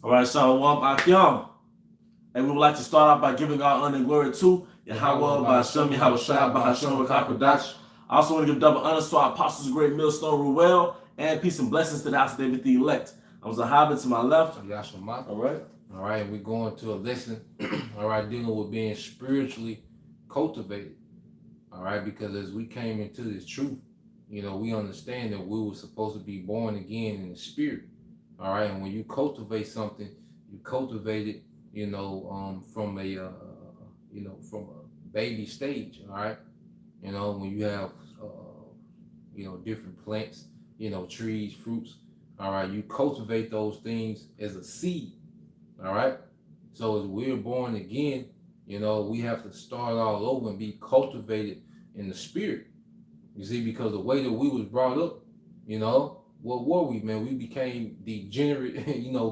All right, Shalom Akyam. And we would like to start off by giving our honor and glory to Yahweh by Shem, Yahweh Shai, by Hashem, Rakakodash. I also want to give double honors to our apostles, great millstone, Ruel, and peace and blessings to the house of David the elect. I was a hobbit to my left. Yashima. All right, we're going to a lesson, all right, dealing with being spiritually cultivated, all right, because as we came into this truth, you know, we understand that we were supposed to be born again in the spirit, all right, and when you cultivate something, you cultivate it, you know, from a, from a baby stage, all right, you know, when you have, different plants, trees, fruits, all right, you cultivate those things as a seed, all right. So as we're born again, we have to start all over and be cultivated in the spirit. You see, because the way that we was brought up, what were we, man? We became degenerate,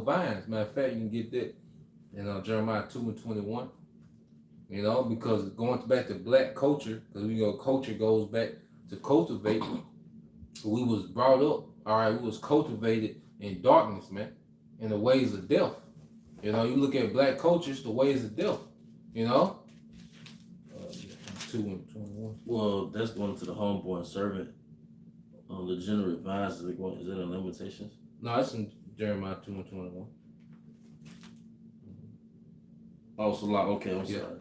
vines. Matter of fact, you can get that in Jeremiah 2:21. Because going back to black culture, because we know culture goes back to cultivate. We was brought up, all right, we was cultivated in darkness, man, in the ways of death. You look at black cultures, the ways of death, 2:21. Well, that's going to the homeborn servant. The degenerate vines, is it in Limitations? No, it's in Jeremiah 2:21. Oh, so like, okay, I'm sorry.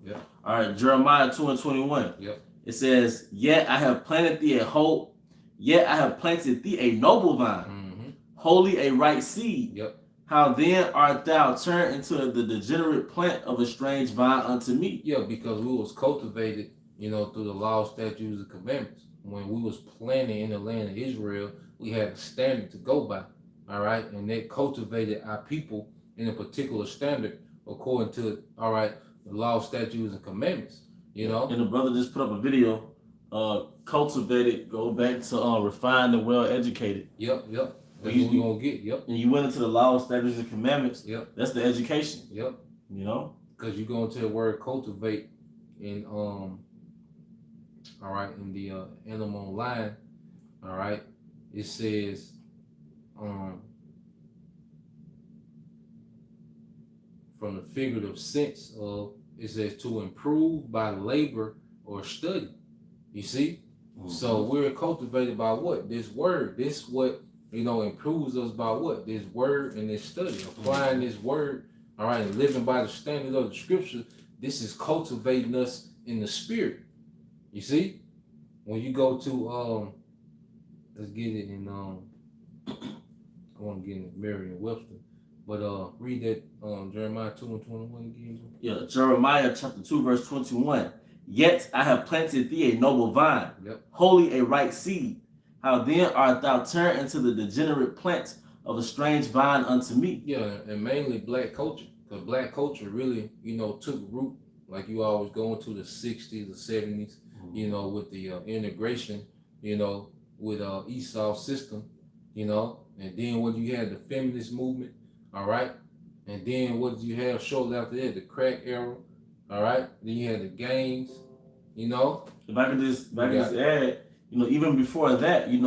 Yeah. All right, Jeremiah 2:21. Yep. It says, "Yet I have planted thee a hope, yet I have planted thee a noble vine, holy a right seed. Yep. How then art thou turned into the degenerate plant of a strange vine unto me?" Yeah, because we was cultivated, through the law, statutes, and commandments. When we was planted in the land of Israel, we had a standard to go by, all right? And they cultivated our people in a particular standard according to, all right, the law, statutes, and commandments, And the brother just put up a video, cultivated, go back to refined and well-educated. Yep. That's what we're going to get, yep. And you went into the law, statutes, and commandments. Yep. That's the education. Yep. Because you go into the word cultivate in, all right, in the animal line, all right, it says, from the figurative sense of, it says to improve by labor or study. You see? So we're cultivated by what? This word. This what, improves us by what? This word and this study. Applying this word, all right, and living by the standard of the scripture. This is cultivating us in the spirit. You see? When you go to, let's get it in, I want to get in Merriam-Webster. But read that Jeremiah 2:21 again. Yeah, Jeremiah chapter 2, verse 21. "Yet I have planted thee a noble vine, holy a right seed. How then art thou turned into the degenerate plant of a strange vine unto me?" Yeah, and mainly black culture. Because black culture really, took root, like you always go into the 60s, the 70s, with the integration, with Esau system, and then what you had, the feminist movement. All right. And then what did you have shortly after that? The crack era. All right. Then you had the gangs, If I could just add, even before that, he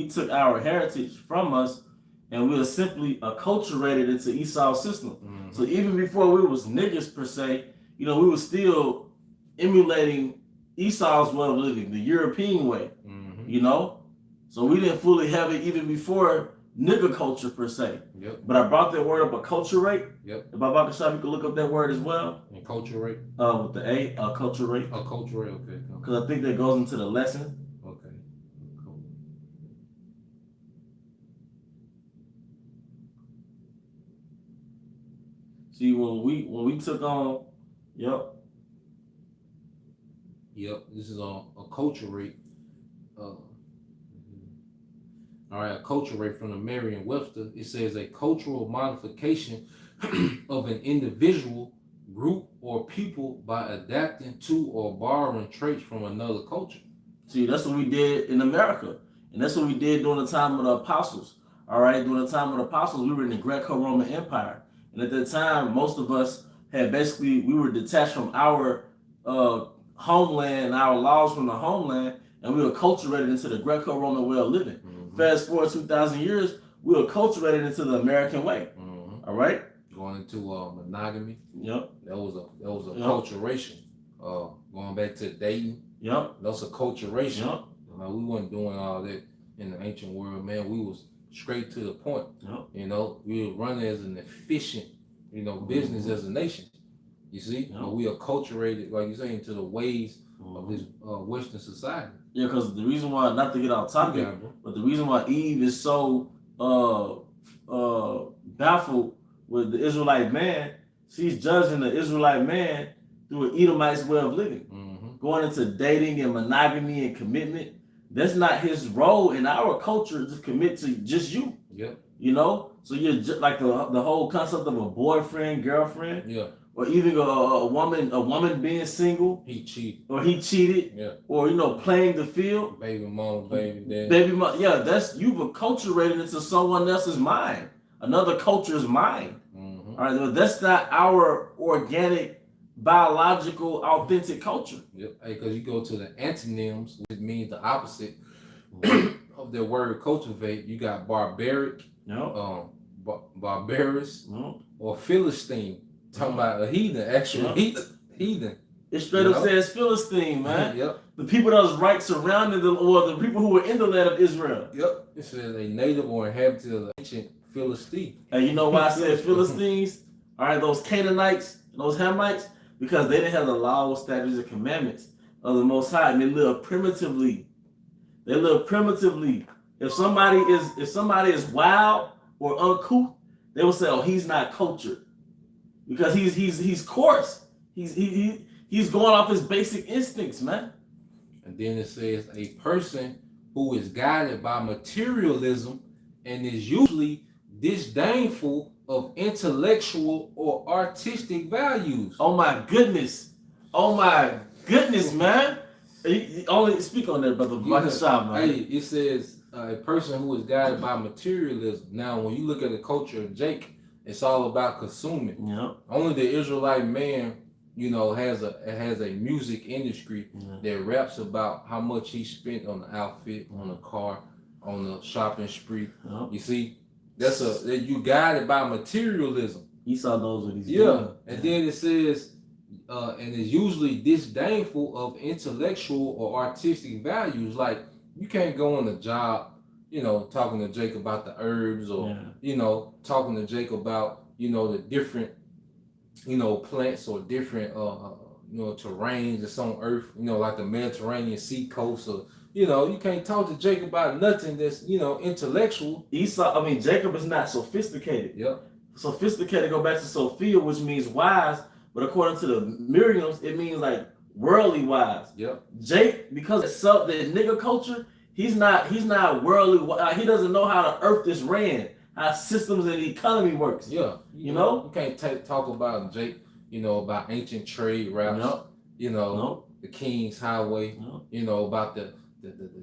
took our heritage from us and we were simply acculturated into Esau's system. So even before we was niggas per se, we were still emulating Esau's way of living, the European way, So we didn't fully have it even before nigga culture per se. Yep. But I brought that word up, acculturate. Yep. If I shop, you can look up that word as well. Acculturate. With the A, acculturate. Acculturate, okay. Because I think that goes into the lesson. Okay. Cool. See, when we took on, Yep, this is acculturate. All right, acculturate from the Merriam-Webster. It says a cultural modification of an individual, group, or people by adapting to or borrowing traits from another culture. See, that's what we did in America. And that's what we did during the time of the apostles. All right, during the time of the apostles, we were in the Greco-Roman Empire. And at that time, most of us we were detached from our homeland, our laws from the homeland, and we were acculturated into the Greco-Roman way of living. Fast forward 2,000 years, we were acculturated into the American way. All right. Going into monogamy. Yep. That was a acculturation. Going back to dating. Yep. That's acculturation. Yep. We wasn't doing all that in the ancient world, man. We was straight to the point. Yep. You know, we were running as an efficient, business as a nation. You see, but we acculturated, like you're saying, to the ways of this Western society. Yeah, because the reason why, not to get off topic, but the reason why Eve is so baffled with the Israelite man, she's judging the Israelite man through an Edomite's way of living. Going into dating and monogamy and commitment. That's not his role in our culture to commit to just you. Yep. You know? So you're just like the whole concept of a boyfriend, girlfriend. Yeah. Or even a woman being single. He cheated. Or he cheated. Yeah. Or, playing the field. Baby mama, baby daddy. Baby mama. Yeah, you've acculturated into someone else's mind. Another culture's mind. All right. Well, that's not our organic, biological, authentic culture. Yep. Because you go to the antonyms, which means the opposite of the word cultivate. You got barbaric, barbarous, or Philistine. Talking about a heathen, actually heathen. It straight up says Philistine, man. Yep. The people that was right surrounding them, or the people who were in the land of Israel. Yep. It says a native or inhabitant of the ancient Philistine. And you know why I said Philistines? All right, those Canaanites, those Hamites, because they didn't have the laws, statutes, and commandments of the Most High, and they lived primitively. If somebody is wild or uncouth, they will say, "Oh, he's not cultured," because he's coarse. He's going off his basic instincts, man. And then it says a person who is guided by materialism and is usually disdainful of intellectual or artistic values. Oh my goodness, man. Only speak on that, brother. Hey, it says a person who is guided by materialism. Now, when you look at the culture of Jake, it's all about consuming. Yeah. Only the Israelite man, has a music industry that raps about how much he spent on the outfit, on the car, on the shopping spree. You see, you guided by materialism. Esau knows what he's doing. And then it says, and is usually disdainful of intellectual or artistic values. Like, you can't go on a job, talking to Jake about the herbs, or talking to Jake about the different plants or different terrains that's on earth, like the Mediterranean sea coast, or you can't talk to Jake about nothing that's intellectual. Jacob is not sophisticated. Yep. Sophisticated go back to Sophia, which means wise, but according to the Miriams, it means like worldly wise. Yep. Jake, because it's the nigga culture, he's not worldly. He doesn't know how the earth is ran, how systems and the economy works. Yeah. You can't talk about Jake, about ancient trade routes. The King's Highway. About the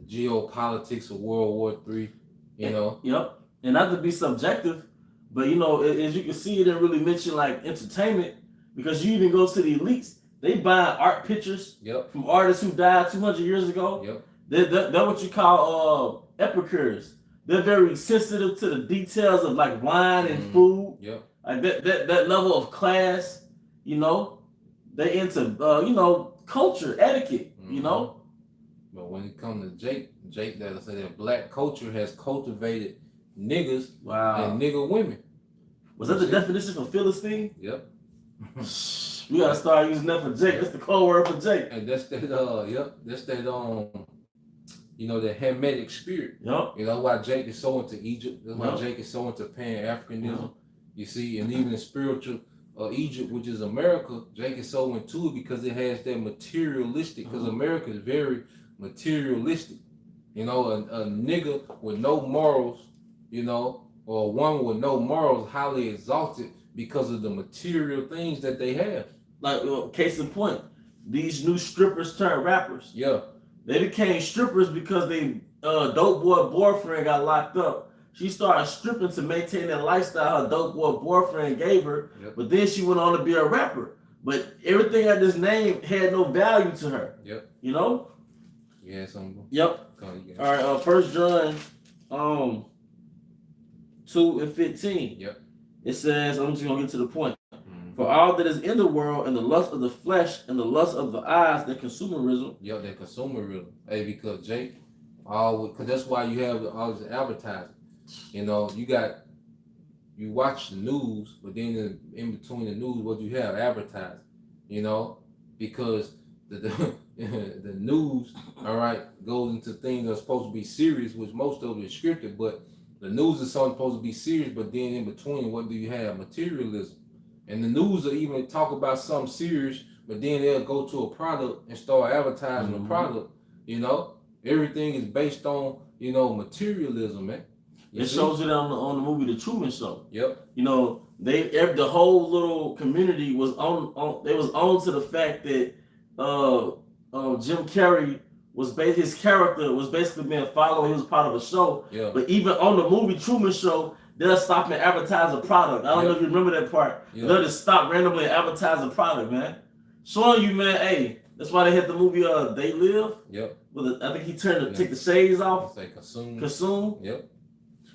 geopolitics of World War III. Yep. And not to be subjective, but as you can see, it didn't really mention like entertainment, because you even go to the elites, they buy art pictures from artists who died 200 years ago. Yep. They're what you call epicures. They're very sensitive to the details of like wine and food. Yep. Like that level of class, they into culture, etiquette, But when it comes to Jake that'll say that black culture has cultivated niggas and nigga women. Was that the definition for Philistine? Yep. We gotta start using that for Jake. That's the code word for Jake. And that's that the Hamitic spirit. Yep. Why Jake is so into Egypt. That's why Jake is so into Pan-Africanism. You see, and even the spiritual Egypt, which is America, Jake is so into it because it has that materialistic, because America is very materialistic. A nigga with no morals, or a woman with no morals, highly exalted because of the material things that they have. Like, case in point, these new strippers turned rappers. Yeah. They became strippers because they dope boy boyfriend got locked up. She started stripping to maintain that lifestyle her dope boy boyfriend gave her, but then she went on to be a rapper. But everything at this name had no value to her. Yep. Yeah, something. Yep. All right, 1 John 2:15. Yep. It says, I'm just gonna get to the point. Mm-hmm. For all that is in the world, and the lust of the flesh, and the lust of the eyes, that consumerism. Yo, that consumerism. Hey, because Jake, because that's why you have all this advertising. You know, you watch the news, but then in between the news, what you have advertising. You know, because the news, all right, goes into things that's supposed to be serious, which most of it is scripted, but the news is something supposed to be serious, but then in between, what do you have? Materialism. And the news will even talk about something serious, but then they'll go to a product and start advertising the product. You know, everything is based on, materialism, man. It shows it on the movie The Truman Show. Yep. You know, the whole little community was on to the fact that Jim Carrey his character was basically being followed. He was part of a show. Yeah. But even on the movie Truman Show, they'll stop and advertise a product. I don't know if you remember that part. Yep. They'll just stop randomly and advertise a product, man. Showing you, man, hey, that's why they had the movie They Live. Yep. I think he take the shades off. It's like Consume. Yep.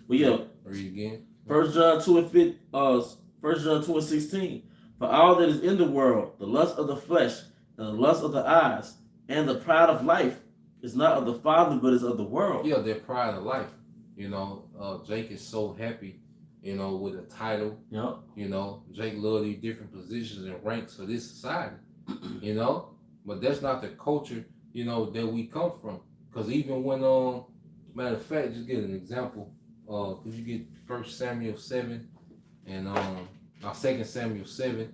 Well, yeah. Read again. 1 John 2:16. For all that is in the world, the lust of the flesh, and the lust of the eyes, and the pride of life, is not of the Father, but is of the world. Yeah, their pride of life. Jake is so happy, with a title. Yep. Jake loves these different positions and ranks of this society. But that's not the culture, that we come from. Because even when, matter of fact, just get an example. Could you get 1 Samuel 7 and 2 Samuel 7?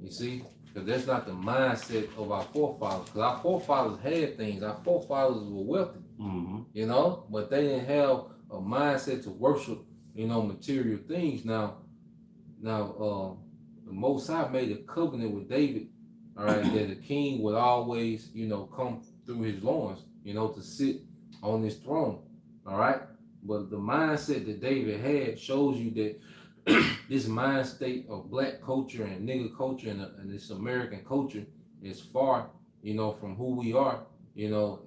You see? Because that's not the mindset of our forefathers. Because our forefathers had things. Our forefathers were wealthy. Mm-hmm. But they didn't have a mindset to worship, material things. Now, the Most High made a covenant with David, all right, that the king would always, come through his loins, to sit on his throne, all right? But the mindset that David had shows you that this mind state of black culture and nigger culture and this American culture is far, from who we are,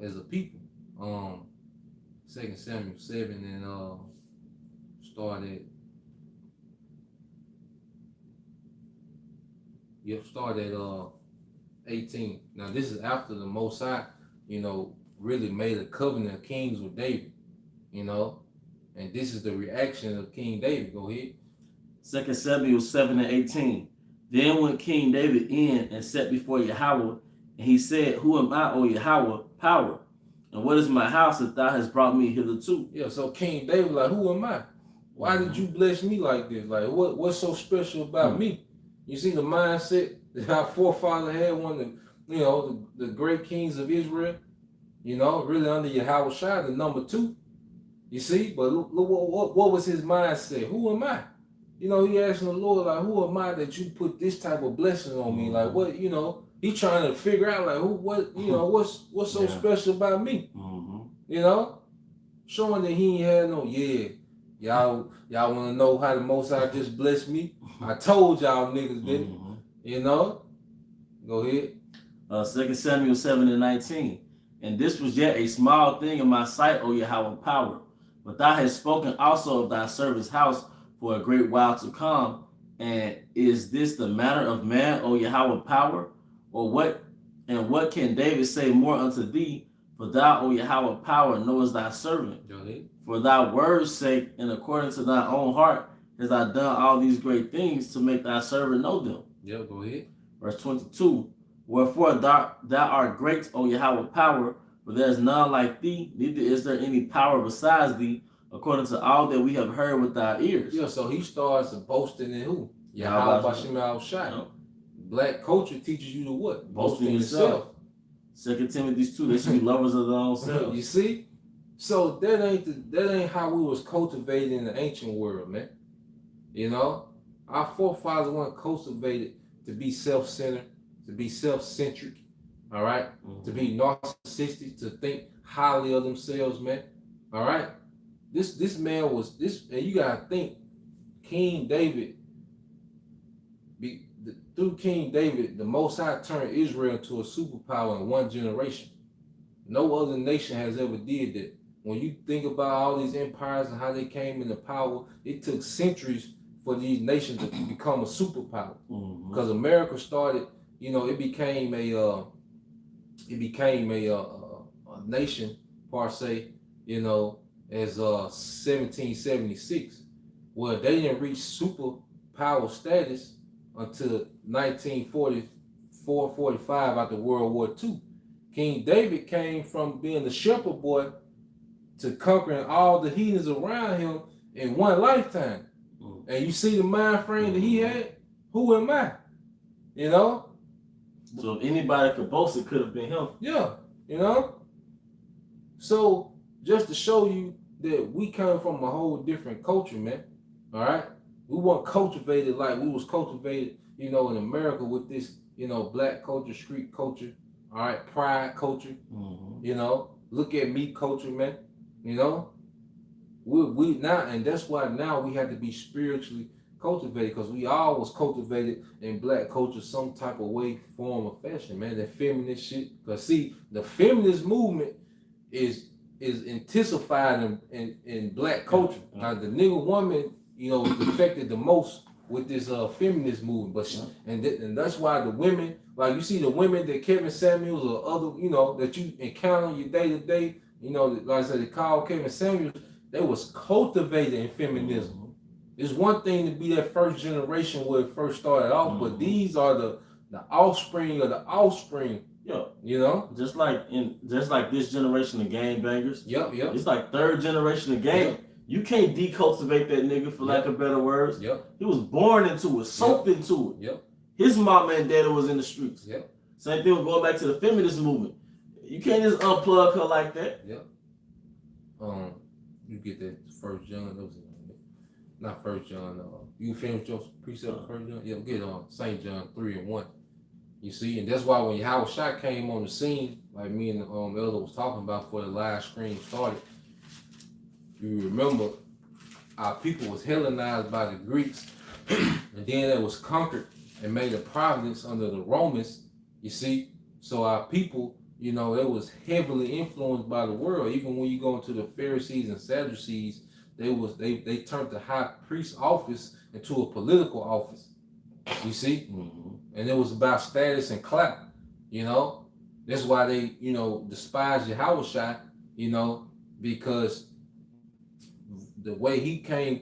as a people. 2 Samuel 7 and start at 18. Now this is after the Most High, really made a covenant of kings with David, and this is the reaction of King David. Go ahead. 2 Samuel 7 and 18. Then went King David in and sat before Yahweh, and he said, Who am I, O Yahweh, power? And what is my house that thou hast brought me hitherto? Yeah, so King David, like, who am I? Why did you bless me like this? Like, what's so special about me? You see the mindset that our forefather had, one of the great kings of Israel, really under Yahweh Shai, the number 2. You see, but look what was his mindset? Who am I? He asking the Lord, like, who am I that you put this type of blessing on me? Like, what, he trying to figure out, like, what's so special about me? Showing that he ain't had no, y'all want to know how the Most High just blessed me? I told y'all niggas, didn't. Go ahead. 2 Samuel 7 and 19. And this was yet a small thing in my sight, O Yahweh, power. But thou hast spoken also of thy servant's house for a great while to come. And is this the manner of man, O Yahweh, power? Or what? And what can David say more unto thee? For thou, O Yahweh, power, knowest thy servant. Go ahead. For thy word's sake, and according to thy own heart, hast thou done all these great things to make thy servant know them. Yeah, go ahead. Verse 22. Wherefore thou art great, O Yahweh, power, for there is none like thee, neither is there any power besides thee, according to all that we have heard with our ears. Yeah, so he starts boasting in who? Yahweh Bashim Shai. Black culture teaches you to what? Boast in yourself. 2 Timothy 2, they should be lovers of their own self. You see? So that ain't how we was cultivated in the ancient world, man. Our forefathers weren't cultivated to be self-centered, to be self-centric, all right? To be narcissistic, to think highly of themselves, man. All right? This man was this, and you gotta think, King David, through King David, the Most High turned Israel into a superpower in one generation. No other nation has ever did that. when you think about all these empires and how they came into power, it took centuries for these nations to become a superpower. Because America started, you know, it became a nation per se, you know, as 1776. Well, they didn't reach superpower status until 1944, 45 after World War II. King David came from being a shepherd boy to conquering all the heathens around him in one lifetime. And you see the mind frame that he had? Who am I? You know? So if anybody could boast, it could have been him. Yeah, you know? So just to show you that we come from a whole different culture, man. All right? We weren't cultivated like we was cultivated, you know, in America with this, you know, black culture, street culture, all right, pride culture, you know, look at me culture, man. You know, we now, and that's why now we have to be spiritually cultivated, because we all was cultivated in black culture some type of way, form, or fashion, man. That feminist shit. Because see, the feminist movement is intensified in black culture. Now the nigga woman, you know, is affected the most with this feminist movement, but and that's why the women, like you see the women that Kevin Samuels or other, you know, that you encounter your day to day. You know, like I said, they call Kevin Samuels, they was cultivated in feminism. It's one thing to be that first generation where it first started off, but these are the offspring of the offspring. Yeah. You know? Just like this generation of gang bangers. Yep. It's like third generation of gang. Yep. You can't decultivate that nigga, for lack of better words. Yep. He was born into it, soaked into it. Yep. His mama and daddy was in the streets. Yep. Same thing with going back to the feminist movement. You can't just unplug her like that. Yep. You get that First John, those not First John. You finish your precept of First John. Yeah, get on St. John 3:1. You see, and that's why when Howard Shot came on the scene, like me and the elder was talking about before the live stream started. You remember, our people was Hellenized by the Greeks, and then it was conquered and made a province under the Romans. You see, so our people, you know, it was heavily influenced by the world. Even when you go into the Pharisees and Sadducees, they turned the high priest office into a political office. You see, and it was about status and clout. You know, that's why they, you know, despise Yahushua. You know, because the way he came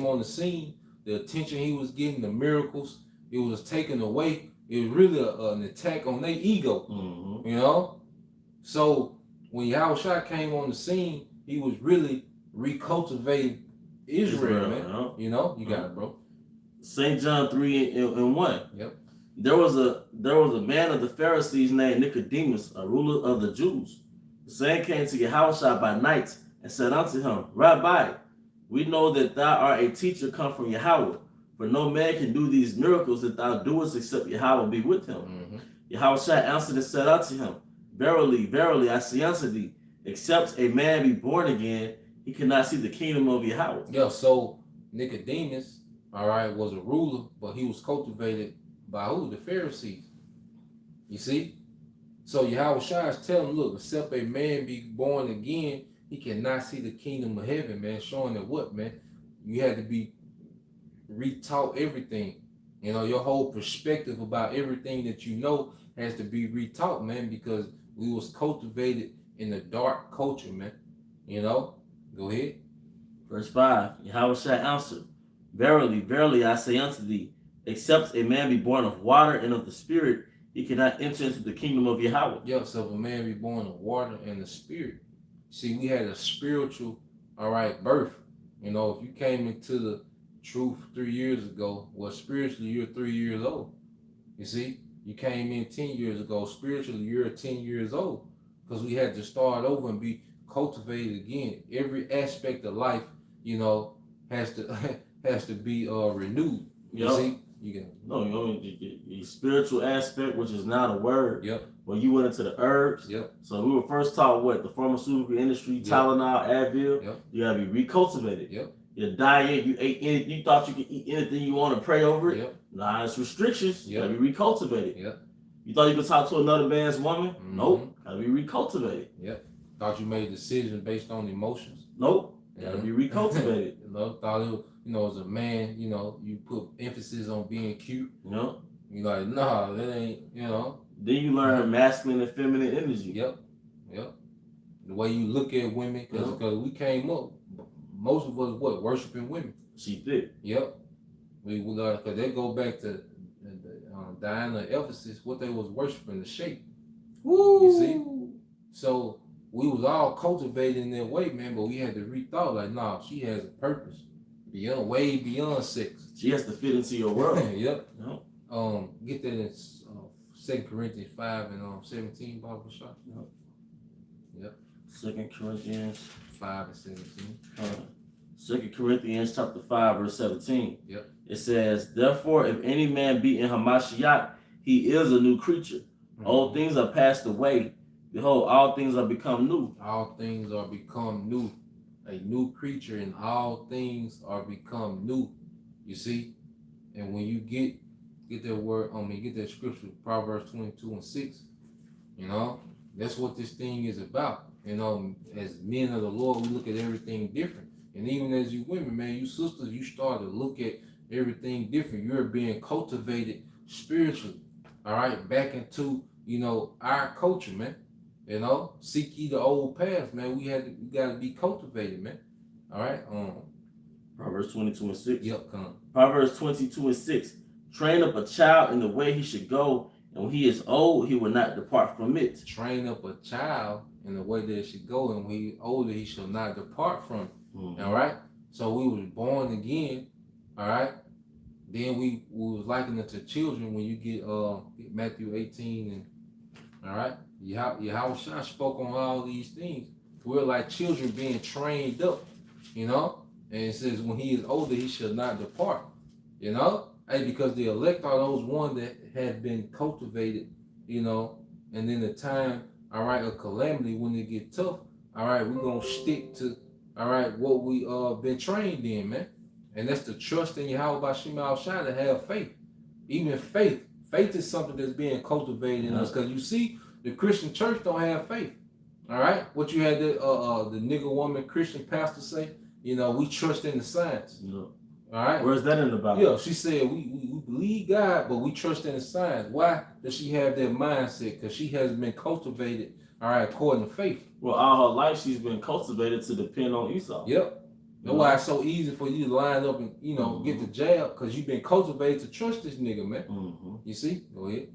on the scene, the attention he was getting, the miracles, it was taken away. It was really an attack on their ego, you know? So when Yahushua came on the scene, he was really recultivating Israel, man. Yeah. You know? You got it, bro. St. John 3:1. Yep. There was a man of the Pharisees named Nicodemus, a ruler of the Jews. The same came to Yahushua by night and said unto him, Rabbi, we know that thou art a teacher come from Yahweh. For no man can do these miracles that thou doest except Yahweh be with him. Yahushua answered and said unto him, Verily, verily, I say unto thee, except a man be born again, he cannot see the kingdom of Yahweh. Yeah, so Nicodemus, all right, was a ruler, but he was cultivated by who? The Pharisees. You see? So Yahushua is telling him, look, except a man be born again, he cannot see the kingdom of heaven, man. Showing that what, man? You had to be retaught everything. You know, your whole perspective about everything that you know has to be retaught, man, because we was cultivated in a dark culture, man. You know? Go ahead. Verse 5, Yahushua answered, Verily, verily, I say unto thee, except a man be born of water and of the Spirit, he cannot enter into the kingdom of Yahweh. Yeah, so if a man be born of water and the Spirit. See, we had a spiritual, all right, birth. You know, if you came into the truth 3 years ago, well, spiritually, you're 3 years old. You see, you came in 10 years ago, spiritually, you're 10 years old. Because we had to start over and be cultivated again. Every aspect of life, you know, has to be renewed. You see? The spiritual aspect, which is not a word. Yep. When you went into the herbs. Yep. So we were first taught what? The pharmaceutical industry, Tylenol, Advil. Yep. You gotta be recultivated. Yep. Your diet, you ate anything, you thought you could eat anything you want to pray over it. Yep. Nah, it's restrictions. Yep. Gotta be recultivated. Yep. You thought you could talk to another man's woman? Nope. Gotta be recultivated. Yep. Thought you made decisions based on emotions. Nope. Gotta be recultivated. Thought it was, as a man, you put emphasis on being cute. Yep. You like, nah, that ain't, Then you learn masculine and feminine energy. Yep. The way you look at women, because we came up, most of us, worshiping women. She did. Yep. We learned, because they go back to Diana, Ephesus, what they was worshiping, the shape. Woo! You see? So we was all cultivated in that way, man, but we had to rethought, like, nah, she has a purpose. Way beyond sex. She has to fit into your world. Yep. Get that in 2 Corinthians 5 and 17, Bible shot. Yep. 2 Corinthians 5 and 17. 2 Corinthians chapter 5, verse 17. Yep. It says, therefore, if any man be in Hamashiach, he is a new creature. Old things are passed away. Behold, all things are become new. All things are become new. A new creature, and all things are become new. You see? And when you get that word, get that scripture, Proverbs 22 and 6, that's what this thing is about. As men of the Lord, we look at everything different. And even as you women, man, you sisters, you start to look at everything different. You're being cultivated spiritually, all right, back into, our culture, man. Seek ye the old paths, man. We got to be cultivated, man. All right. Proverbs 22 and 6. Yep, come. Proverbs 22 and 6. Train up a child in the way he should go, and when he is old, he will not depart from it. Train up a child in the way that it should go, and when he is older, he shall not depart from it. All right. So we was born again. All right. Then we was likened unto children when you get Matthew 18 and all right. Yahweh spoke on all these things. We're like children being trained up, and it says when he is older, he shall not depart, because the elect are those ones that have been cultivated, and then the time, all right, of calamity, when it get tough, all right, we're going to stick to, all right, what we been trained in, man. And that's the trust in Yahweh Bashim Al-Shai, to have faith. Even faith is something that's being cultivated in us, because you see, the Christian church don't have faith. All right, what you had the nigger woman Christian pastor say, we trust in the science. No. All right, where's that in the Bible? Yeah, she said we believe God, but we trust in the science. Why does she have that mindset? Because she has been cultivated, all right, according to faith. Well, all her life she's been cultivated to depend on Esau. Yep. That's why it's so easy for you to line up and get the jab, because you've been cultivated to trust this nigga, man. You see? Go ahead.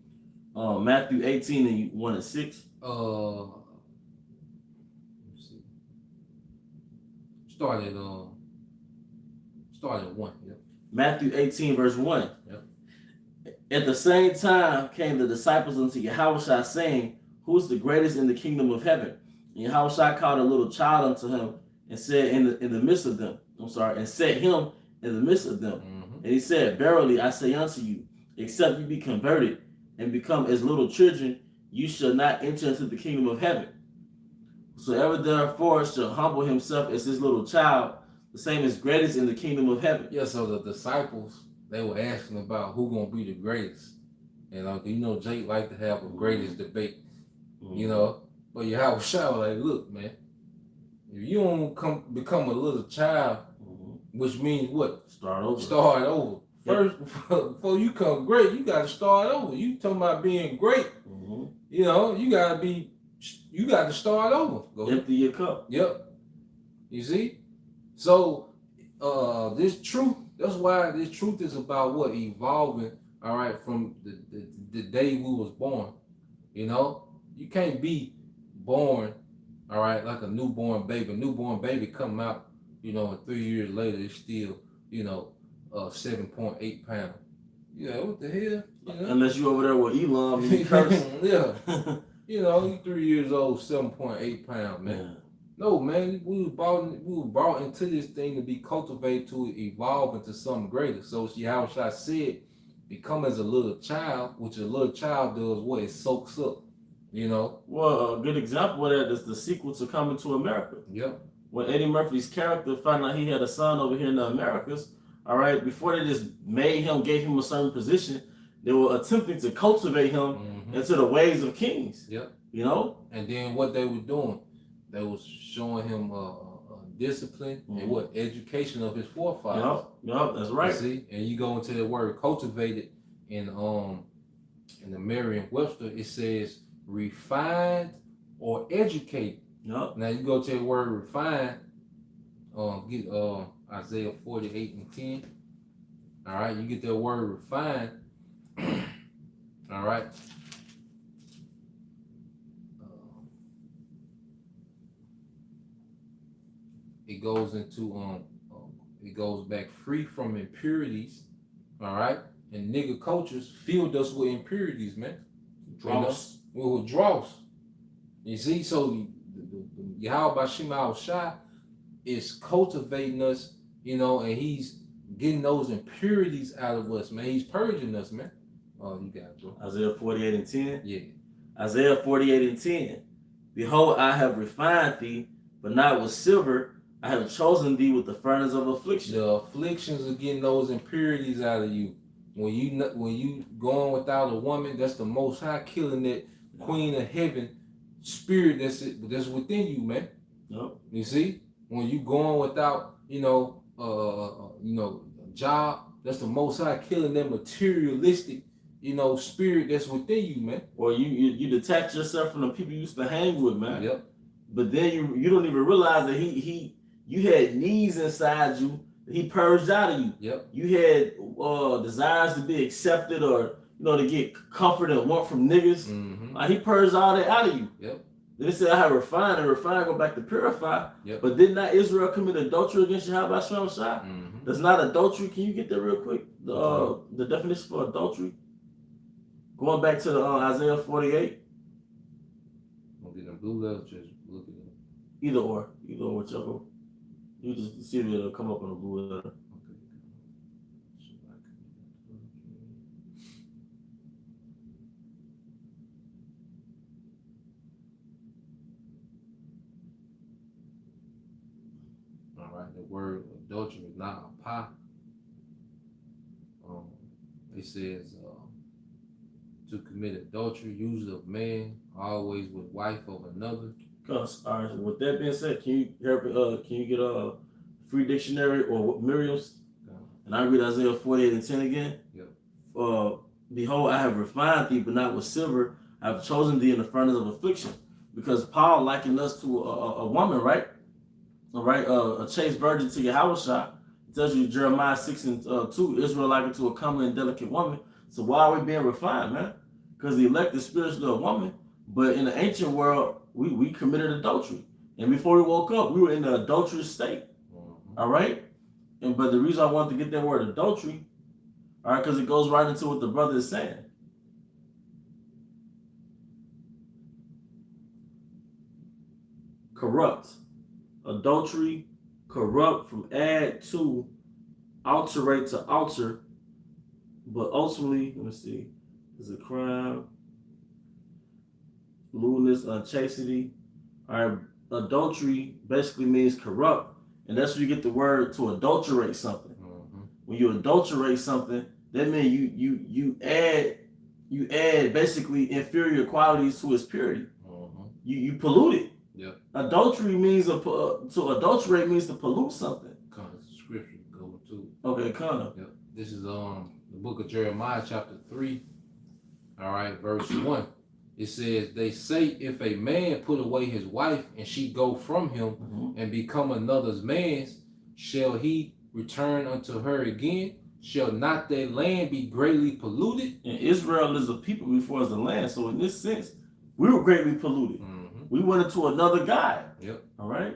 Matthew 18 and 1 and 6. Let's see. Start at 1. Yep. Matthew 18 verse 1. Yep. At the same time came the disciples unto Yahushua, saying, who is the greatest in the kingdom of heaven? And Yahushua called a little child unto him and said in the midst of them, and set him in the midst of them. And he said, verily I say unto you, except you be converted and become as little children, you shall not enter into the kingdom of heaven. Whosoever therefore shall humble himself as his little child, the same is greatest in the kingdom of heaven. Yeah, so the disciples, they were asking about who gonna be the greatest. And Jake like to have a greatest debate. But Yahweh was like, look, man, if you don't become a little child, which means what? Start over. First, before you come great, you got to start over. You talking about being great? You got to start over. Go empty your cup. Yep. You see? So this truth. That's why this truth is about what? Evolving. All right, from the day we was born. You can't be born, all right, like a newborn baby. A newborn baby come out, and 3 years later it's still, 7.8 pounds. What the hell? Unless you over there with Elam and you curse. Yeah. You 3 years old, 7.8 pounds, man. Yeah. No, man, we were brought into this thing to be cultivated, to evolve into something greater. So how I said, become as a little child, which a little child does what? It soaks up. Well, a good example of that is the sequel to Coming to America. Yep. When Eddie Murphy's character found out he had a son over here in the Americas, all right, before they just gave him a certain position, they were attempting to cultivate him into the ways of kings. Yep. And then what they were doing, They was showing him discipline and what education of his forefathers. Yup, that's right. You see, and you go into the word cultivated in the Merriam-Webster, it says refined or educated. Yup. Now you go to the word refined, get Isaiah 48:10. All right, you get that word refined. All right. It goes into it goes back free from impurities. All right, and nigga cultures filled us with impurities, man. Dross. With dross. You see, so Yahweh Shema Shai is cultivating us, you know, and he's getting those impurities out of us, man. He's purging us, man. Oh, you got it, bro. Isaiah 48:10. Yeah. Isaiah 48:10. Behold, I have refined thee, but not with silver. I have chosen thee with the furnace of affliction. The afflictions are getting those impurities out of you. When you going without a woman, that's the Most High killing that Queen of Heaven spirit that's within you, man. Yep. You see, when you going without, a job, that's the Most High killing that materialistic, spirit that's within you, man. Or you detach yourself from the people you used to hang with, man. Yep. But then you don't even realize that you had needs inside you that he purged out of you. Yep. You had desires to be accepted or to get comfort and want from niggas. Mm-hmm. He purged all that out of you. Yep. Then he said, I have refined, and refine go back to purify. Yep. But did not Israel commit adultery against Yahweh Shai? Mm-hmm. That's not adultery. Can you get that real quick? The definition for adultery? Going back to Isaiah 48. I'm getting a blue letter, just look at it. Either or, whichever. You just see if it'll come up on the blue letter. All right, the word adultery is not a pie. It says to commit adultery, usually of man, always with wife of another. All right. With that being said, can you help? Can you get a free dictionary or Miriam's? Yeah. And I read Isaiah 48:10 again. Yep. Behold, I have refined thee, but not with silver. I have chosen thee in the furnace of affliction. Because Paul likened us to a woman, right? All right, a chaste virgin to Yahweh Shai. It tells you Jeremiah 6:2, Israel likened to a comely and delicate woman. So why are we being refined, man? Because the elect is spiritually a woman, but in the ancient world, we committed adultery. And before we woke up, we were in the adulterous state. Mm-hmm. All right? But the reason I wanted to get that word adultery, all right, because it goes right into what the brother is saying. Corrupt. Adultery, corrupt, from add to, alterate to alter, but ultimately, let me see, is a crime, lewdness, unchastity. All right, adultery basically means corrupt, and that's where you get the word to adulterate something. Mm-hmm. When you adulterate something, that means you add basically inferior qualities to its purity. Mm-hmm. You pollute it. Yep. Adultery means to adulterate means to pollute something. Kind of scripture go to. Okay, kind of. Yep. This is the book of Jeremiah, chapter 3. All right, verse 1. It says, they say, if a man put away his wife and she go from him mm-hmm. and become another's man's, shall he return unto her again? Shall not their land be greatly polluted? And Israel is a people before it's a land. So in this sense, we were greatly polluted. Mm-hmm. We went into another God. Yep. All right.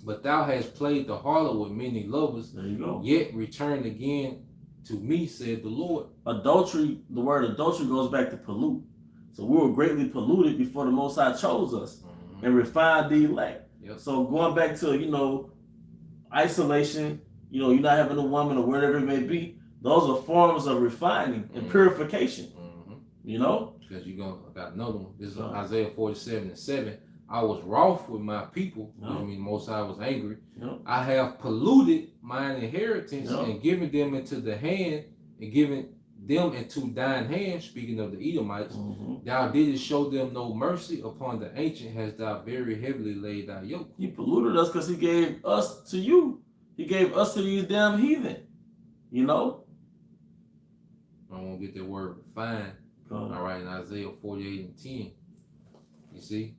But thou hast played the harlot with many lovers. There you go. Yet return again to me, said the Lord. Adultery, the word adultery goes back to pollute. So we were greatly polluted before the Most High chose us mm-hmm. and refined the elect. Yep. So going back to, isolation, you're not having a woman or whatever it may be, those are forms of refining and mm-hmm. purification. Mm-hmm. Because I got another one. This is Isaiah 47:7. I was wroth with my people, which means Most High was angry. I have polluted mine inheritance and given them into the hand and given them into thine hands, speaking of the Edomites, thou didst show them no mercy. Upon the ancient hast thou very heavily laid thy yoke. He polluted us because he gave us to you. He gave us to these damn heathen. You know? I'm going to get that word refined. All right, in Isaiah 48 and 10. You see?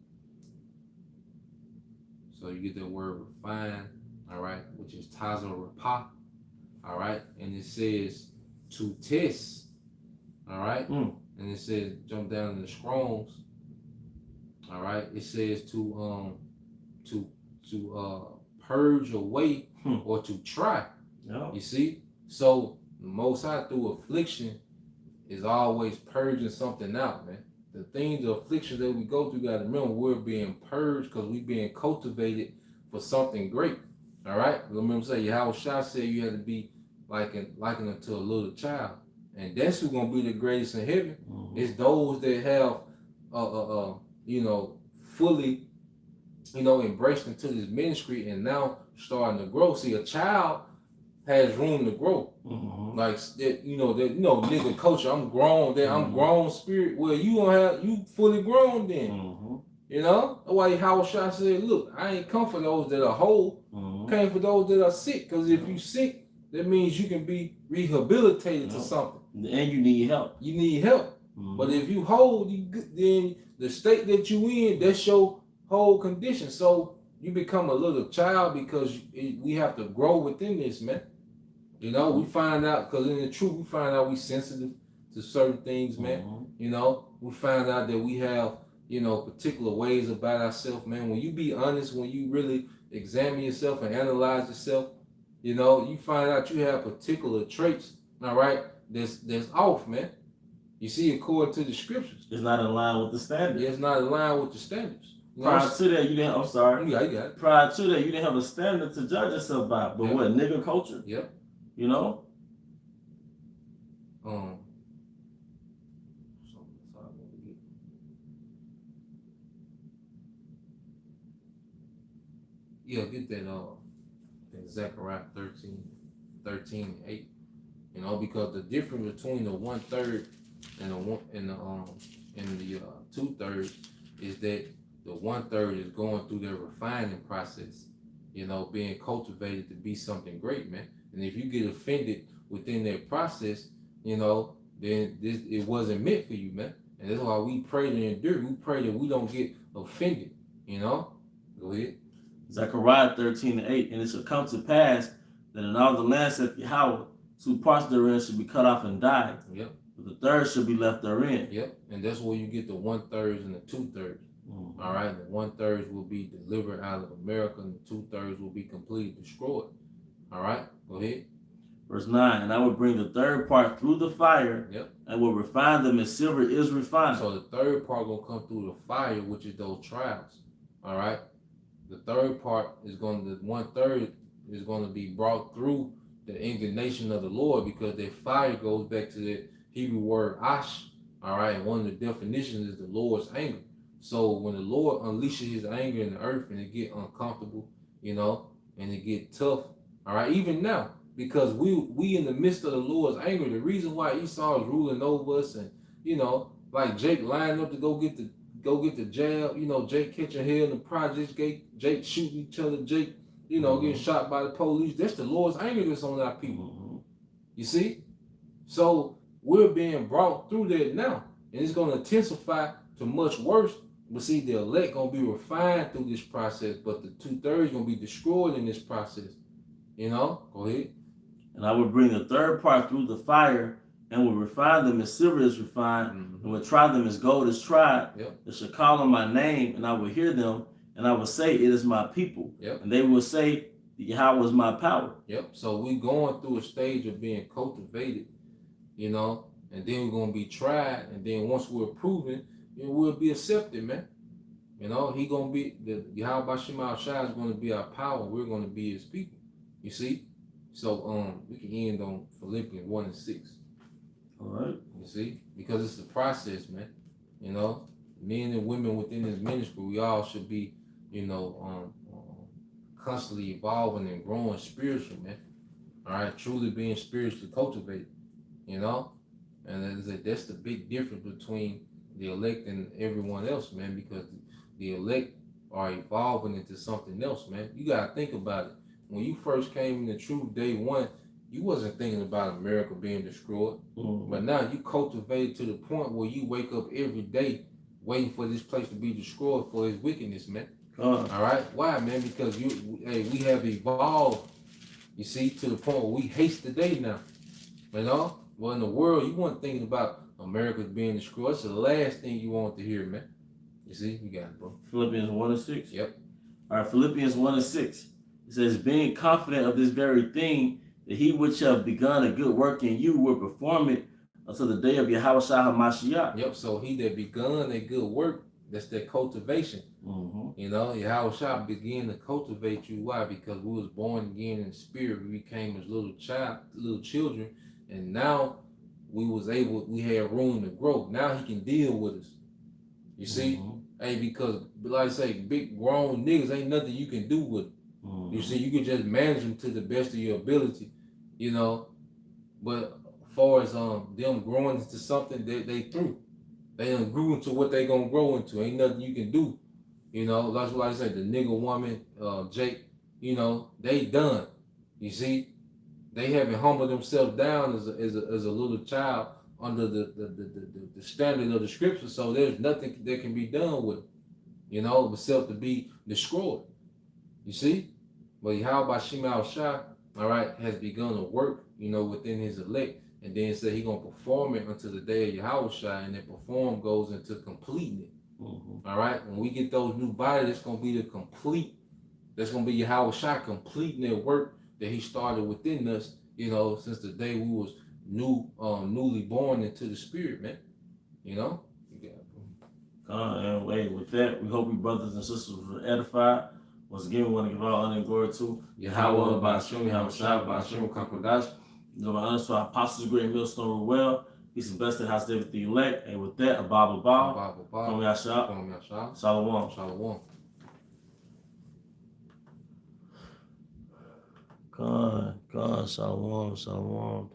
So you get that word refined, all right, which is taza rapah, all right? And it says to test, all right? And it says, jump down in the Strong's, all right? It says to purge away or to try. You see? So the Most High through affliction is always purging something out, man. The things, the afflictions that we go through, got to remember we're being purged because we're being cultivated for something great. All right? Remember, say Yahweh Shah said you had to be likened unto a little child, and that's who's gonna be the greatest in heaven. It's those that have, fully, embraced into this ministry and now starting to grow. See, a child has room to grow. Like that, nigga culture. I'm grown. Then I'm grown spirit. Well, you fully grown then. You know? That's why Howard Shah said, look, I ain't come for those that are whole. Came for those that are sick. Because if you sick, that means you can be rehabilitated to something. And you need help. You need help. But if you whole, then the state that you in, that's your whole condition. So you become a little child because we have to grow within this, man. You know, we find out, because in the truth, we find out we sensitive to certain things, man. You know, we find out that we have, particular ways about ourselves, man. When you be honest, when you really examine yourself and analyze yourself, you find out you have particular traits, all right, that's off, man. You see, according to the scriptures. It's not in line with the standards. It's not in line with the standards. Prior to that, you didn't, I'm sorry. Yeah, you got it. Prior to that, you didn't have a standard to judge yourself by. But what, nigga culture? Yep. You know? Yeah, get that in Zechariah 13 and 8. Because the difference between the 1/3 and the 2/3 is that the 1/3 is going through their refining process, being cultivated to be something great, man. And if you get offended within that process, then it wasn't meant for you, man. And that's why we pray to endure. We pray that we don't get offended, Go ahead. Zechariah 13 and 8. And it shall come to pass that in all the lands of Yahweh, 2 parts therein should be cut off and die. Yep. But the third should be left therein. Yep. And that's where you get the 1/3 and the 2/3. All right. The 1/3 will be delivered out of America, and the 2/3 will be completely destroyed. All right. Go ahead. Verse 9, and I will bring the third part through the fire, and will refine them as silver is refined. So the third part will come through the fire, which is those trials. All right. The third part is the 1/3 is going to be brought through the indignation of the Lord, because that fire goes back to the Hebrew word ash. All right. And one of the definitions is the Lord's anger. So when the Lord unleashes his anger in the earth and it get uncomfortable, and it get tough. All right. Even now, because we in the midst of the Lord's anger, the reason why Esau is ruling over us, and like Jake lining up to go get the jab, Jake catching hell in the projects, Jake shooting each other, Jake, getting shot by the police. That's the Lord's anger that's on our people. You see? So we're being brought through that now, and it's going to intensify to much worse. But see, the elect going to be refined through this process, but the 2/3 going to be destroyed in this process. Go ahead. And I will bring the third part through the fire, and will refine them as silver is refined, and will try them as gold is tried. They shall call on my name, and I will hear them, and I will say, it is my people. And they will say, Yahweh is my power. So we going through a stage of being cultivated, and then we're going to be tried, and then once we're proven, we'll be accepted, man. He going to be, the Yahweh Shema Shai is going to be our power. We're going to be his people. You see? So we can end on Philippians 1 and 6. All right. You see? Because it's a process, man. Men and women within this ministry, we all should be, constantly evolving and growing spiritual, man. All right, truly being spiritually cultivated, And that's the big difference between the elect and everyone else, man, because the elect are evolving into something else, man. You gotta think about it. When you first came into truth day one, you wasn't thinking about America being destroyed. But now you cultivated to the point where you wake up every day waiting for this place to be destroyed for its wickedness, man. All right? Why, man? Because we have evolved, you see, to the point where we haste the day now. You know? Well, in the world, you weren't thinking about America being destroyed. It's the last thing you want to hear, man. You see? You got it, bro. Philippians 1:6. Yep. All right, Philippians 1:6. It says, being confident of this very thing, that he which have begun a good work in you will perform it until the day of Yahweh HaMashiach. Yep, so he that begun a good work, that's that cultivation. You know, Yahweh began to cultivate you. Why? Because we was born again in the spirit. We became as little children, and now we had room to grow. Now he can deal with us. You see? Hey, because like I say, big grown niggas ain't nothing you can do with them. You see, you can just manage them to the best of your ability, you know. But as far as them growing into something, they through. They done grew into what they gonna grow into. Ain't nothing you can do. You know, that's what I said, the nigga woman, Jake, you know, they done. You see? They haven't humbled themselves down as a little child under the standard of the scripture, so there's nothing that can be done with it, you know, except to be destroyed. You see? But how about Shema Shah, all right, has begun to work, you know, within his elect, and then said he gonna perform it until the day of Yahweh Shah, and then perform goes into completing it. All right, when we get those new bodies, that's gonna be that's gonna be Yahweh Shah completing that work that he started within us, you know, since the day we was newly born into the spirit, man. You know? And with that, we hope you brothers and sisters were edified. Once again, we want to give all honor and glory to Yahweh, Ba'ashem, Yahweh Shah, Ba'ashem, Kakodash. You know, my honors to our apostles, great millstone, well. Peace and blessed house David the elect. And with that, Abba Ba. From Yashab. Shalom. Shalom. God, Shalom.